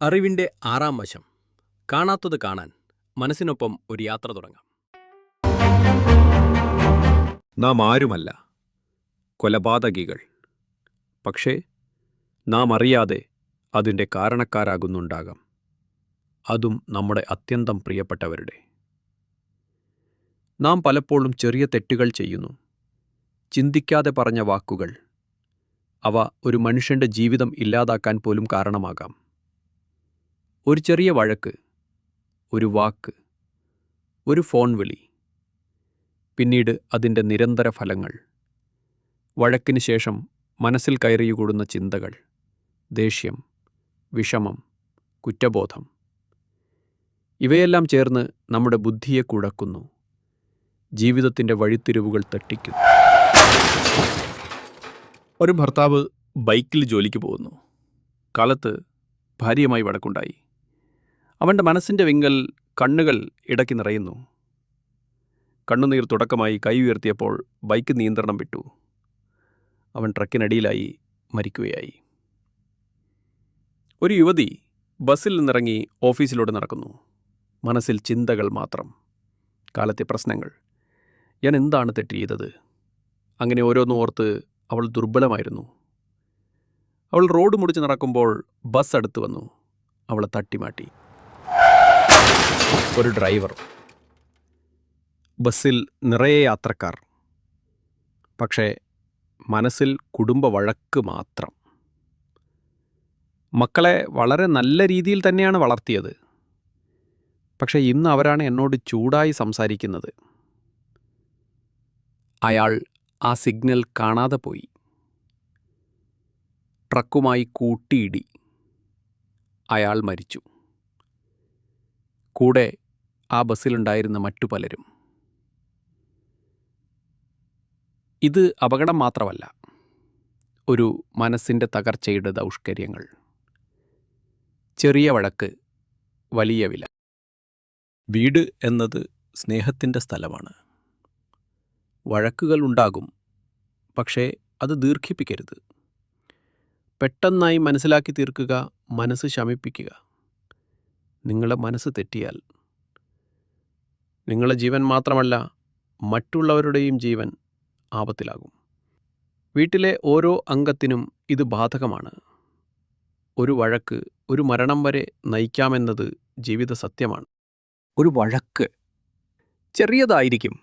അറിവിൻ്റെ ആറാം വശം. കാണാത്തത് കാണാൻ മനസ്സിനൊപ്പം ഒരു യാത്ര തുടങ്ങാം. നാം ആരുമല്ല കൊലപാതകികൾ. പക്ഷേ നാം അറിയാതെ അതിൻ്റെ കാരണക്കാരാകുന്നുണ്ടാകാം, അതും നമ്മുടെ അത്യന്തം പ്രിയപ്പെട്ടവരുടെ. നാം പലപ്പോഴും ചെറിയ തെറ്റുകൾ ചെയ്യുന്നു. ചിന്തിക്കാതെ പറഞ്ഞ വാക്കുകൾ, അവ ഒരു മനുഷ്യൻ്റെ ജീവിതം ഇല്ലാതാക്കാൻ പോലും കാരണമാകാം. ഒരു ചെറിയ വഴക്ക്, ഒരു വാക്ക്, ഒരു ഫോൺ വിളി, പിന്നീട് അതിൻ്റെ നിരന്തര ഫലങ്ങൾ. വഴക്കിന് ശേഷം മനസ്സിൽ കയറിയുകൂടുന്ന ചിന്തകൾ, ദേഷ്യം, വിഷമം, കുറ്റബോധം. ഇവയെല്ലാം ചേർന്ന് നമ്മുടെ ബുദ്ധിയെ കുഴക്കുന്നു, ജീവിതത്തിൻ്റെ വഴിത്തിരിവുകൾ തട്ടിക്കുന്നു. ഒരു ഭർത്താവ് ബൈക്കിൽ ജോലിക്ക് പോകുന്നു. കാലത്ത് ഭാര്യയുമായി വഴക്കുണ്ടായി. അവൻ്റെ മനസ്സിൻ്റെ വിങ്ങൽ കണ്ണുകൾ ഇടയ്ക്ക് നിറയുന്നു. കണ്ണുനീർ തുടക്കമായി കൈ ഉയർത്തിയപ്പോൾ ബൈക്ക് നിയന്ത്രണം വിട്ടു. അവൻ ട്രക്കിനടിയിലായി മരിക്കുകയായി. ഒരു യുവതി ബസ്സിൽ നിന്നിറങ്ങി ഓഫീസിലൂടെ നടക്കുന്നു. മനസ്സിൽ ചിന്തകൾ മാത്രം, കാലത്തെ പ്രശ്നങ്ങൾ, ഞാൻ എന്താണ് തെറ്റ് ചെയ്തത്? അങ്ങനെ ഓരോന്നും ഓർത്ത് അവൾ ദുർബലമായിരുന്നു. അവൾ റോഡ് മുടിച്ച് നടക്കുമ്പോൾ ബസ് അടുത്ത് വന്നു. അവളെ തട്ടിമാറ്റി. ഒരു ഡ്രൈവർ, ബസ്സിൽ നിറയെ യാത്രക്കാർ, പക്ഷേ മനസ്സിൽ കുടുംബ വഴക്ക് മാത്രം. മക്കളെ വളരെ നല്ല രീതിയിൽ തന്നെയാണ് വളർത്തിയത്, പക്ഷേ ഇന്ന് അവരാണ് എന്നോട് ചൂടായി സംസാരിക്കുന്നത്. അയാൾ ആ സിഗ്നൽ കാണാതെ പോയി. ട്രക്കുമായി കൂട്ടിയിടി. അയാൾ മരിച്ചു. കൂടെ ആ ബസ്സിലുണ്ടായിരുന്ന മറ്റു പലരും. ഇത് അപകടം മാത്രമല്ല, ഒരു മനസ്സിൻ്റെ തകർച്ചയുടെ ദൗഷ്കര്യങ്ങൾ. ചെറിയ വഴക്ക്, വലിയ വില. വീട് എന്നത് സ്നേഹത്തിൻ്റെ സ്ഥലമാണ്. വഴക്കുകൾ ഉണ്ടാകും, പക്ഷേ അത് ദീർഘിപ്പിക്കരുത്. പെട്ടെന്നായി മനസ്സിലാക്കി തീർക്കുക, മനസ്സ് ശമിപ്പിക്കുക. നിങ്ങളുടെ മനസ്സ് തെറ്റിയാൽ നിങ്ങളുടെ ജീവൻ മാത്രമല്ല, മറ്റുള്ളവരുടെയും ജീവൻ ആപത്തിലാകും. വീട്ടിലെ ഓരോ അംഗത്തിനും ഇത് ബാധകമാണ്. ഒരു വഴക്ക് ഒരു മരണം വരെ നയിക്കാമെന്നത് ജീവിത സത്യമാണ്. ഒരു വഴക്ക് ചെറിയതായിരിക്കും,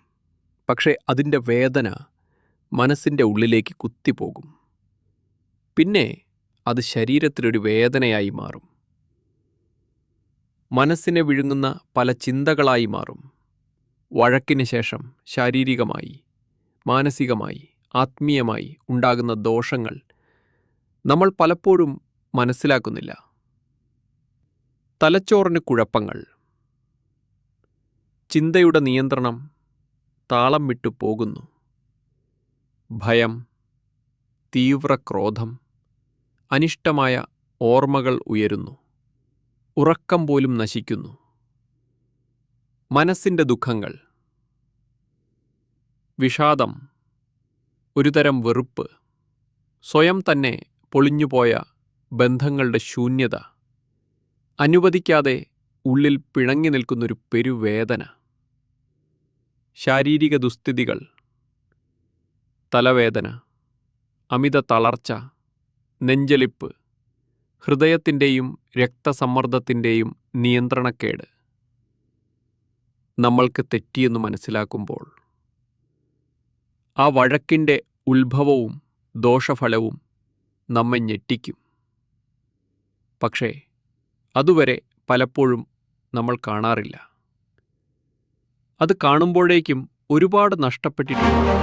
പക്ഷേ അതിൻ്റെ വേദന മനസ്സിൻ്റെ ഉള്ളിലേക്ക് കുത്തിപ്പോകും. പിന്നെ അത് ശരീരത്തിലൊരു വേദനയായി മാറും. മനസ്സിനെ വിഴുങ്ങുന്ന പല ചിന്തകളായി മാറും. വഴക്കിന് ശേഷം ശാരീരികമായി, മാനസികമായി, ആത്മീയമായി ഉണ്ടാകുന്ന ദോഷങ്ങൾ നമ്മൾ പലപ്പോഴും മനസ്സിലാക്കുന്നില്ല. തലച്ചോറിന് കുഴപ്പങ്ങൾ, ചിന്തയുടെ നിയന്ത്രണം താളം വിട്ടു പോകുന്നു. ഭയം, തീവ്ര ക്രോധം, അനിഷ്ടമായ ഓർമ്മകൾ ഉയരുന്നു. ഉറക്കം പോലും നശിക്കുന്നു. മനസ്സിൻ്റെ ദുഃഖങ്ങൾ, വിഷാദം, ഒരുതരം വെറുപ്പ്, സ്വയം തന്നെ പൊളിഞ്ഞുപോയ ബന്ധങ്ങളുടെ ശൂന്യത, അനുവദിക്കാതെ ഉള്ളിൽ പിണങ്ങി നിൽക്കുന്നൊരു പെരുവേദന. ശാരീരിക ദുസ്ഥിതികൾ, തലവേദന, അമിത തളർച്ച, നെഞ്ചലിപ്പ്, ഹൃദയത്തിൻ്റെയും രക്തസമ്മർദ്ദത്തിൻ്റെയും നിയന്ത്രണക്കേട്. നമ്മൾക്ക് തെറ്റിയെന്ന് മനസ്സിലാക്കുമ്പോൾ ആ വഴക്കിൻ്റെ ഉത്ഭവവും ദോഷഫലവും നമ്മെ ഞെട്ടിക്കും. പക്ഷേ അതുവരെ പലപ്പോഴും നമ്മൾ കാണാറില്ല. അത് കാണുമ്പോഴേക്കും ഒരുപാട് നഷ്ടപ്പെട്ടിട്ടുണ്ട്.